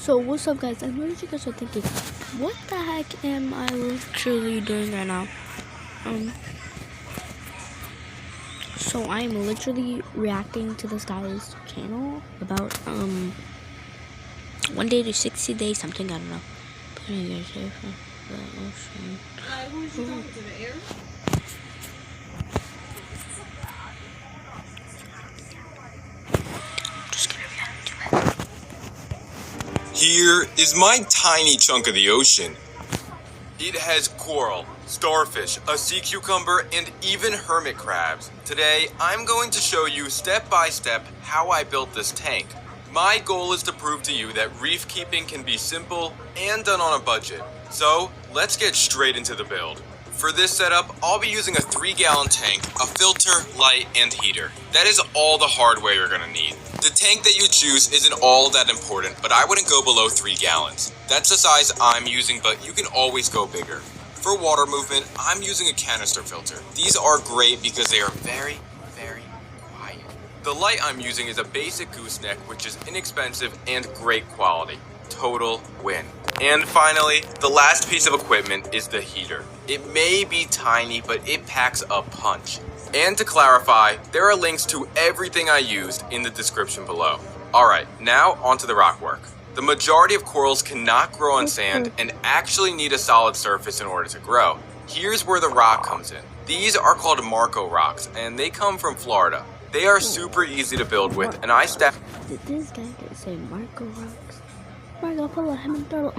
So what's up, guys? I know that you guys are thinking, what the heck am I literally doing right now? So I'm literally reacting to this guy's channel about 1 day to 60 days, something, I don't know. Putting your safe in the ocean. Who is you talking to, the air? Here is my tiny chunk of the ocean. It has coral, starfish, a sea cucumber, and even hermit crabs. Today, I'm going to show you step by step how I built this tank. My goal is to prove to you that reef keeping can be simple and done on a budget. So, let's get straight into the build. For this setup, I'll be using a 3-gallon tank, a filter, light, and heater. That is all the hardware you're gonna need. The tank that you choose isn't all that important, but I wouldn't go below 3 gallons. That's the size I'm using, but you can always go bigger. For water movement, I'm using a canister filter. These are great because they are very quiet. The light I'm using is a basic gooseneck, which is inexpensive and great quality. Total win. And finally, the last piece of equipment is the heater. It may be tiny, but it packs a punch. And to clarify, there are links to everything I used in the description below. Alright, now onto the rock work. The majority of corals cannot grow on sand and actually need a solid surface in order to grow. Here's where the rock comes in. These are called Marco rocks, and they come from Florida. They are super easy to build with, and I stack. Did this guy say Marco rocks? Marco, pull a him and throw.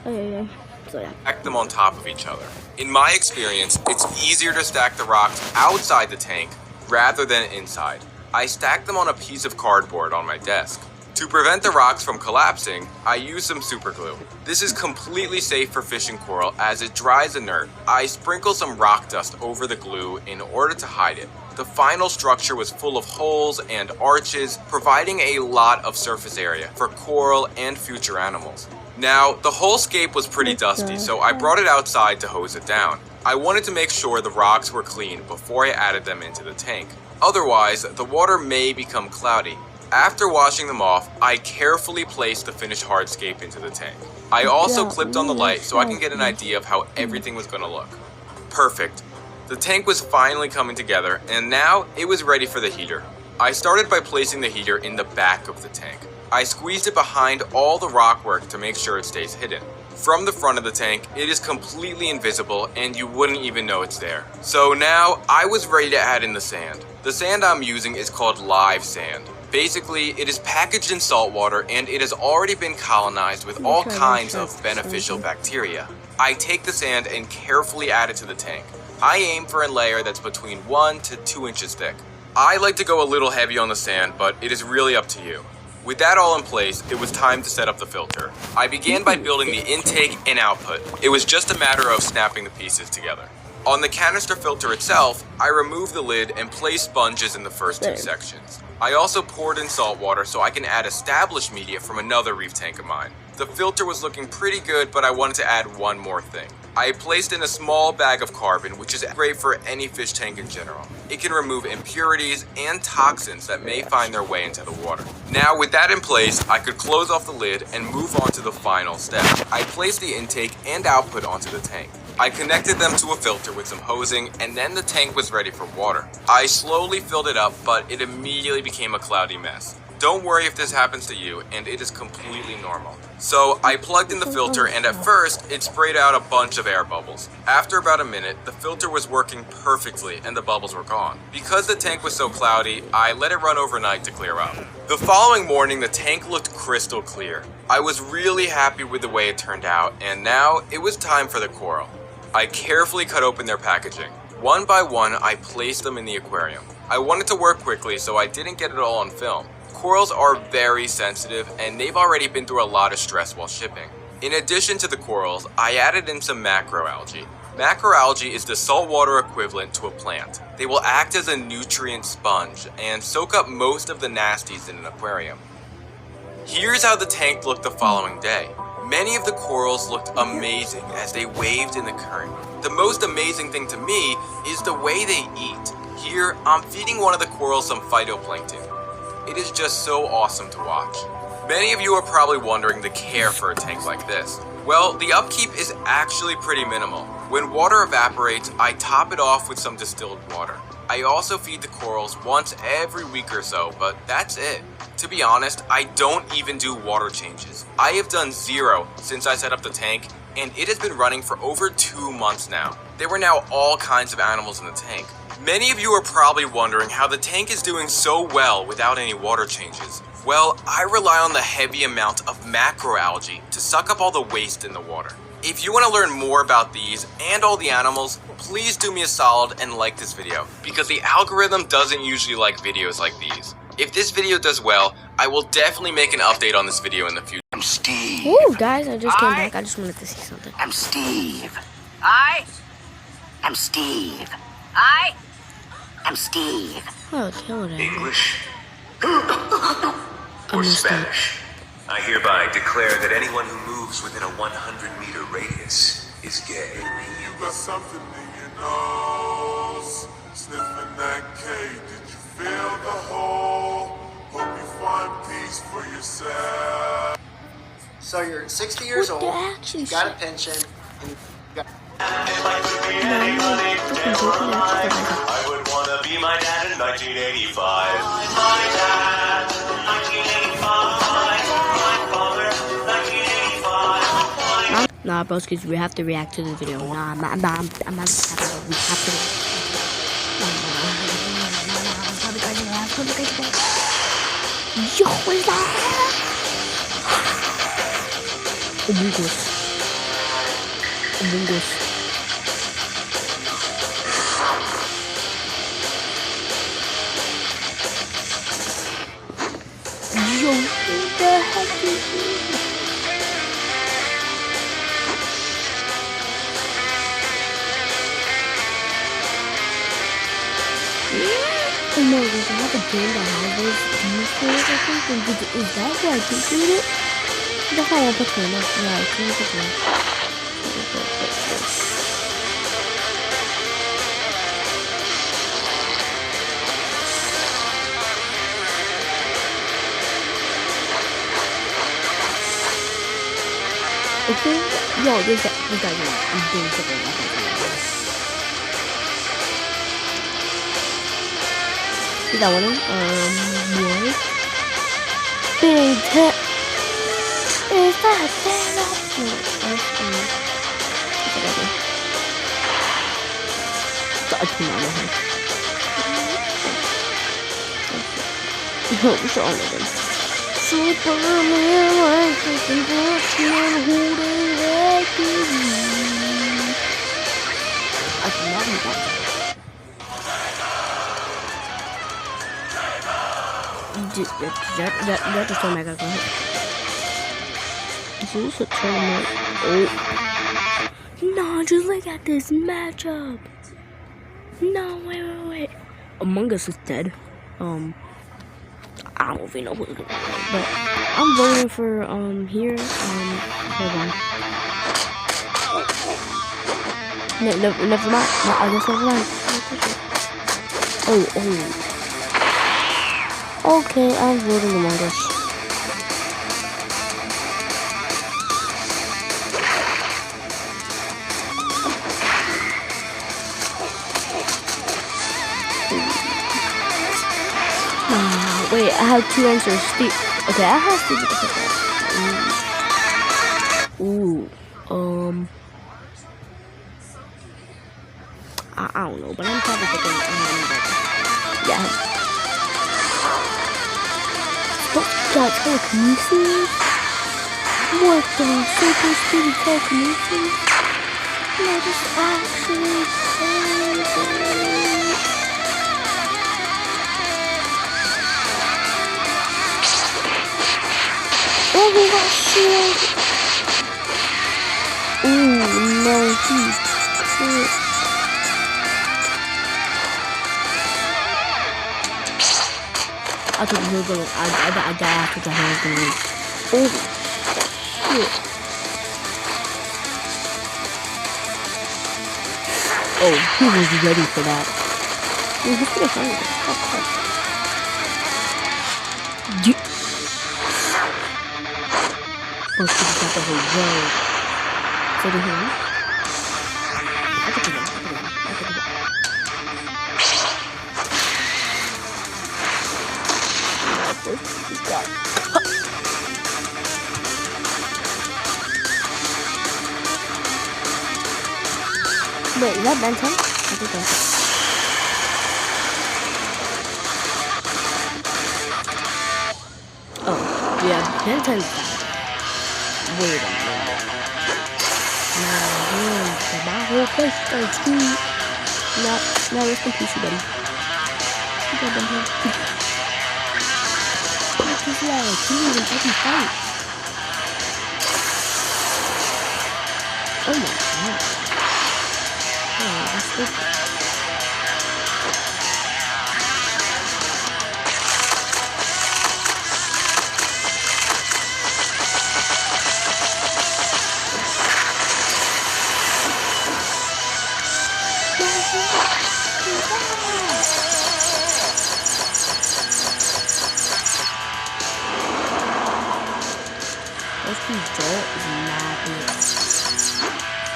Okay. So yeah. Stack them on top of each other. In my experience, it's easier to stack the rocks outside the tank rather than inside. I stack them on a piece of cardboard on my desk. To prevent the rocks from collapsing, I use some super glue. This is completely safe for fishing coral as it dries inert. I sprinkle some rock dust over the glue in order to hide it. The final structure was full of holes and arches, providing a lot of surface area for coral and future animals. Now, the whole scape was pretty dusty, so I brought it outside to hose it down. I wanted to make sure the rocks were clean before I added them into the tank. Otherwise, the water may become cloudy. After washing them off, I carefully placed the finished hardscape into the tank. I also clipped on the light so I can get an idea of how everything was going to look. Perfect. The tank was finally coming together, and now it was ready for the heater. I started by placing the heater in the back of the tank. I squeezed it behind all the rock work to make sure it stays hidden. From the front of the tank, it is completely invisible and you wouldn't even know it's there. So now, I was ready to add in the sand. The sand I'm using is called live sand. Basically, it is packaged in salt water and it has already been colonized with all kinds of beneficial bacteria. I take the sand and carefully add it to the tank. I aim for a layer that's between 1 to 2 inches thick. I like to go a little heavy on the sand, but it is really up to you. With that all in place, it was time to set up the filter. I began by building the intake and output. It was just a matter of snapping the pieces together. On the canister filter itself, I removed the lid and placed sponges in the first 2 sections. I also poured in salt water so I can add established media from another reef tank of mine. The filter was looking pretty good, but I wanted to add one more thing. I placed in a small bag of carbon, which is great for any fish tank in general. It can remove impurities and toxins that may find their way into the water. Now, with that in place, I could close off the lid and move on to the final step. I placed the intake and output onto the tank. I connected them to a filter with some hosing, and then the tank was ready for water. I slowly filled it up, but it immediately became a cloudy mess. Don't worry if this happens to you, and it is completely normal. So I plugged in the filter, and at first, it sprayed out a bunch of air bubbles. After about a minute, the filter was working perfectly and the bubbles were gone. Because the tank was so cloudy, I let it run overnight to clear up. The following morning, the tank looked crystal clear. I was really happy with the way it turned out, and now it was time for the coral. I carefully cut open their packaging. One by one, I placed them in the aquarium. I wanted to work quickly, so I didn't get it all on film. Corals are very sensitive, and they've already been through a lot of stress while shipping. In addition to the corals, I added in some macroalgae. Macroalgae is the saltwater equivalent to a plant. They will act as a nutrient sponge and soak up most of the nasties in an aquarium. Here's how the tank looked the following day. Many of the corals looked amazing as they waved in the current. The most amazing thing to me is the way they eat. Here, I'm feeding one of the corals some phytoplankton. It is just so awesome to watch. Many of you are probably wondering the care for a tank like this. Well, the upkeep is actually pretty minimal. When water evaporates, I top it off with some distilled water. I also feed the corals once every week or so, but that's it. To be honest, I don't even do water changes. I have done 0 since I set up the tank, and it has been running for over 2 months now. There were now all kinds of animals in the tank. Many of you are probably wondering how the tank is doing so well without any water changes. Well, I rely on the heavy amount of macroalgae to suck up all the waste in the water. If you want to learn more about these and all the animals, please do me a solid and like this video, because the algorithm doesn't usually like videos like these. If this video does well, I will definitely make an update on this video in the future. I'm Steve. Woo, guys, I just came back. I just wanted to see something. I'm Steve. I'm Steve. I'm Steve. Oh, kill it. English I or missed it. Spanish? I hereby declare that anyone who moves within a 100-meter radius is gay. You got something in your nose, sniffing that K. Did you feel the hole? Hope you find peace for yourself. So you're 60 years What the old, actually you got a shit? pension, and you got I would want to be my dad in 1985. My dad, 1985. My father, 1985. Nah, broskies, we have to react to the video. Nah, I'm not. We have to. Yo, what is that? Among Us. Among Us. Yo, what the heck is this? Oh no, does it have a game that has those dinosaurs, I think? Is that what I think doing it? That's not one picture, no. Yeah, it's one picture. Okay, yo, this guy's doing something like that. Is that one? What? Big tip. Is that Thanos? No, that's come on, what's wrong with him? Superman, like something Batman, who they like is I cannot be that. That just told me I gotta go ahead. Is this a tournament? Oh. No, just look at this matchup. No, wait. Among Us is dead. I don't even know who's gonna win, but I'm voting for, here, hold on. Never mind. No, I guess never mind. Oh. Okay, I'm voting Among Us. Wait, I have 2 answers. Okay, I have to. I don't know, but I'm probably thinking. Yeah. But got telekinesis? What the super speedy telekinesis? No, this is actually crazy. Oh, we got shield. Ooh, no, he's cool. I thought he was gonna. I thought he was gonna win. Oh, shit. Oh, he was ready for that. He's pretty funny. Oh, she just got the whole road. So do him. I could do that. I could do that. Wait, is that Ben 10? I think that's it. Oh, yeah, Ben 10's bad. Wait a minute. My whole face starts to... No, rest in peace, buddy. You got Ben 10. He's like, he didn't even take his fight. Oh my god. Oh, that's stupid. Joel is mad good.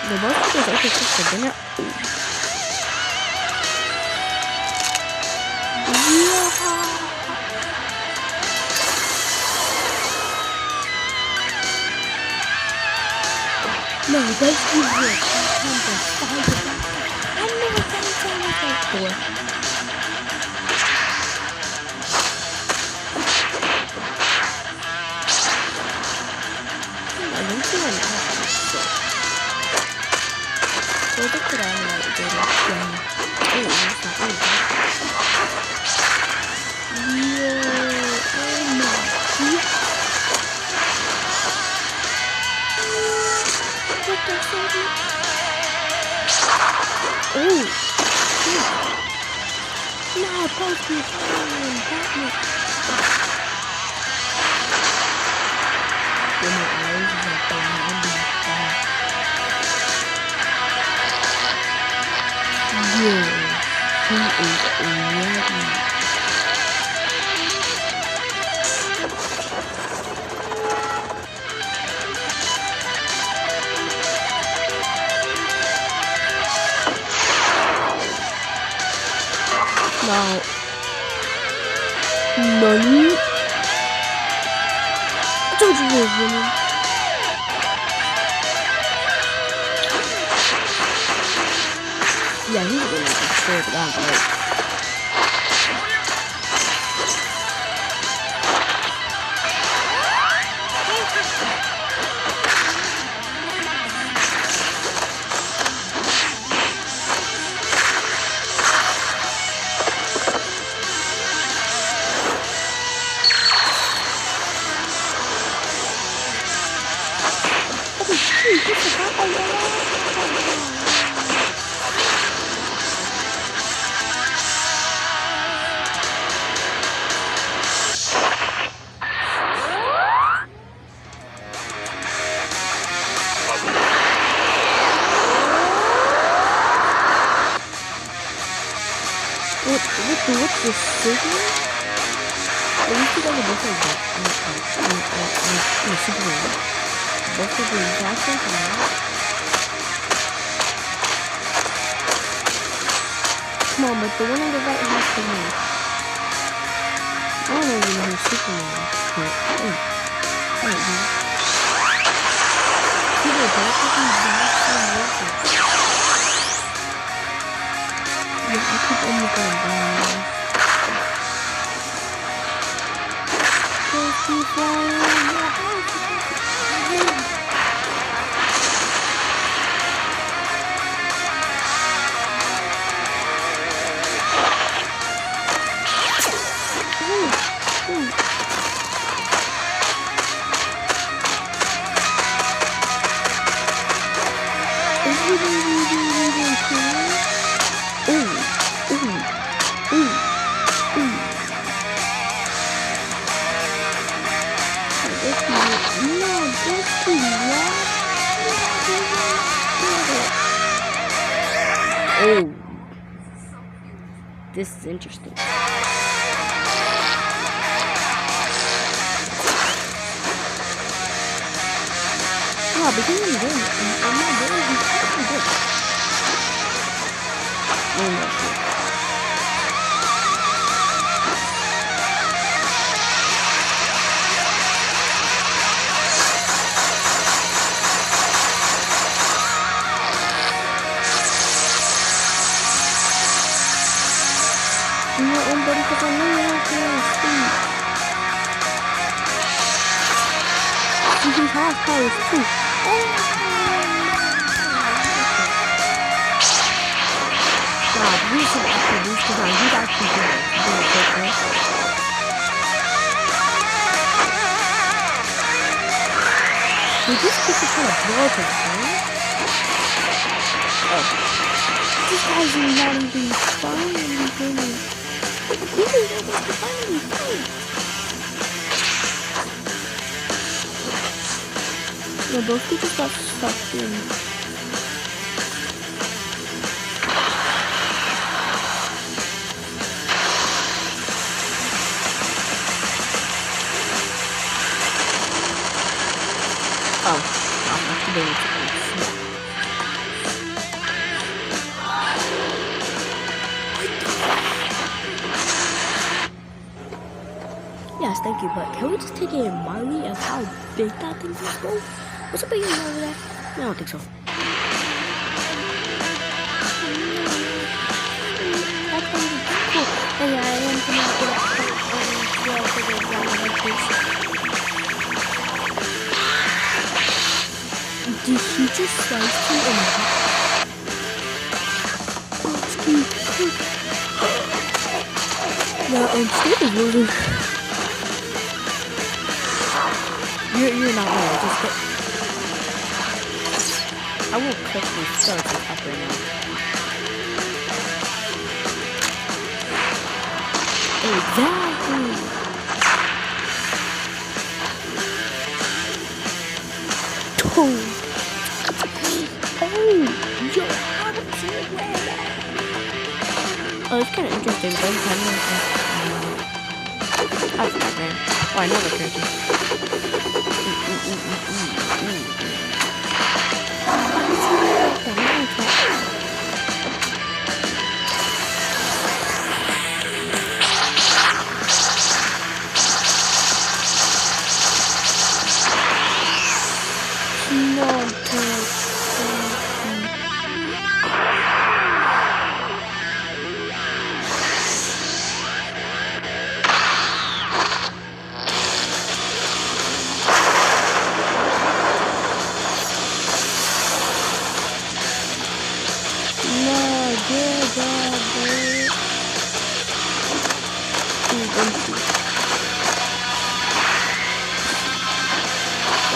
The most of those okay for dinner. No, that's easier. I never found something like that before. Now, Nani? I told you he was winning. Yeah, he's winning for sure, but I'm right. What's this signal? At least you got a both like that. Superman. Both of the exact Come on, but the one on the right has to move. I don't even know who Superman is. Wait, people both of them yeah, I keep only going down. Keep flying. Oh, this is interesting. Nah, but he didn't win. I'm not winning. He's actually good. Oh no shit. I'm not in, buddy, because I know you're not going to sleep. He has powers too. God, we should actually lose because he's actually doing it, right? Did this people try to blow up his phone? Oh. This guy's not even trying anything. He is able to find anything. No, those people got sucked in. Oh, I'm activating it. Yes, thank you, but can we just take a Miley of how big that thing is going? What's the biggest one over there? I don't think so. That's going to be cool. Oh yeah, I am going to did he just slice him in half? No, Steve is losing. You're not winning, just get... I will click these skeletons up right now. Exactly! Oh! Yo, how did you wear that? Oh, it's kind of interesting, but I'm kind of... I forgot, man. Oh, I know the character.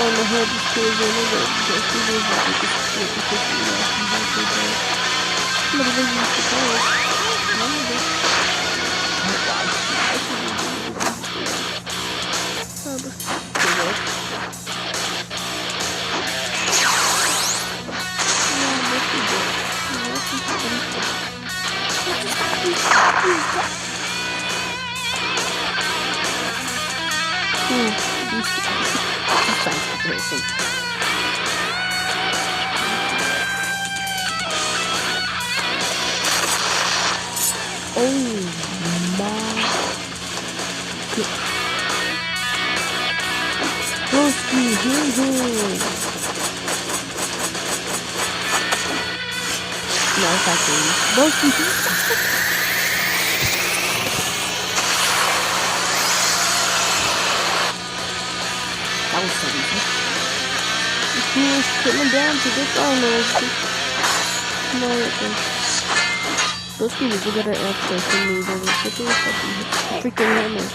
Oh, my head is crazy. I know that just two days ago, I just split the 50 last and half a day. But it doesn't have to go. Racing. Oh my god. Broski, no, it's actually Broski. That was so easy. He's putting him down to get almost. No, those people are gonna after some moves over the freaking hammer.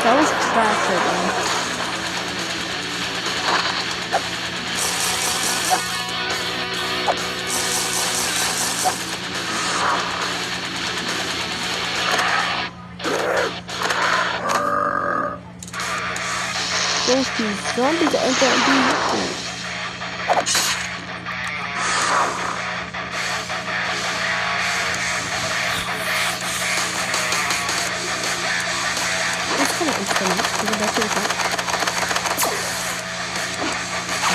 That was trash right now. These zombies ain't gonna do nothing. back to the front.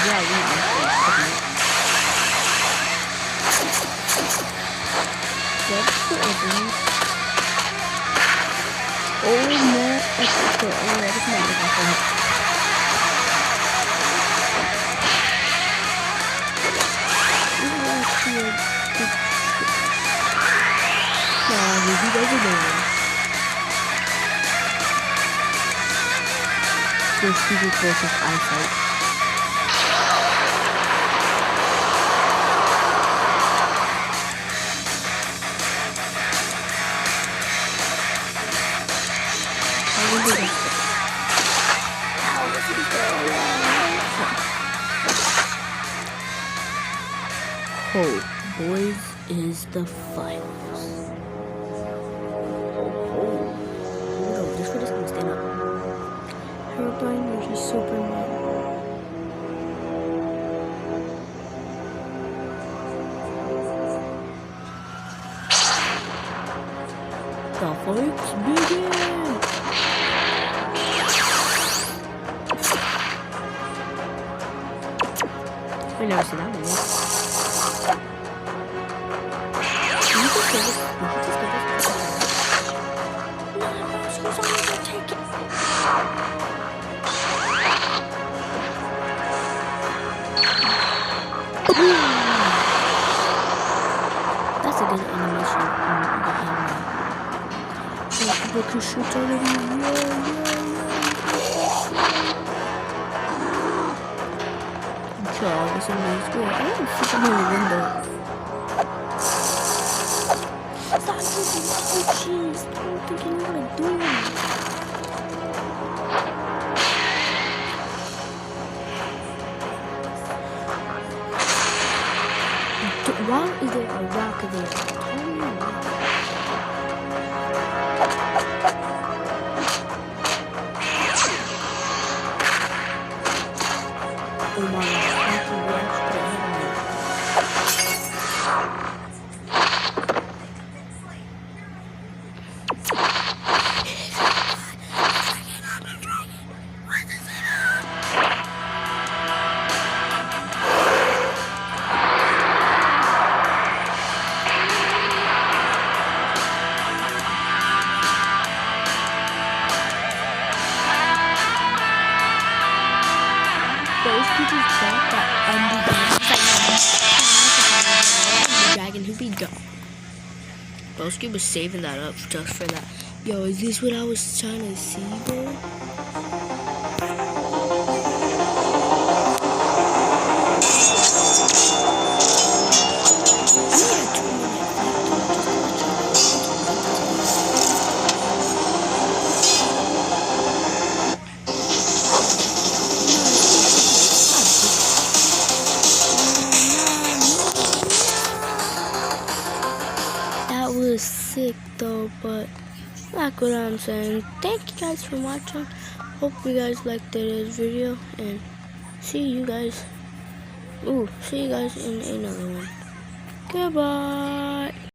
Yeah, we actually. That's the opening. Oh man, okay, alright, this might be my he doesn't know. There's super close with eyesight. Oh, boys, is the finals. Oh, this one is gonna stand up. Airplane versus Superman. The fights begin! We never seen that one yet. You just give us. No, she's only gonna take it. That's a good animation. People can shoot already. Sure, this is nice. Wait, I didn't see someone in the window. Stop using switches. I don't think you know what to do. Why is there a rock there? Tell me why. Oh my God. Those people thought that the dragon who be gone. Broski was saving that up just for that. Yo, is this what I was trying to see, bro? Sick though, but like what I'm saying, thank you guys for watching. Hope you guys liked today's video, and see you guys in another one. Goodbye.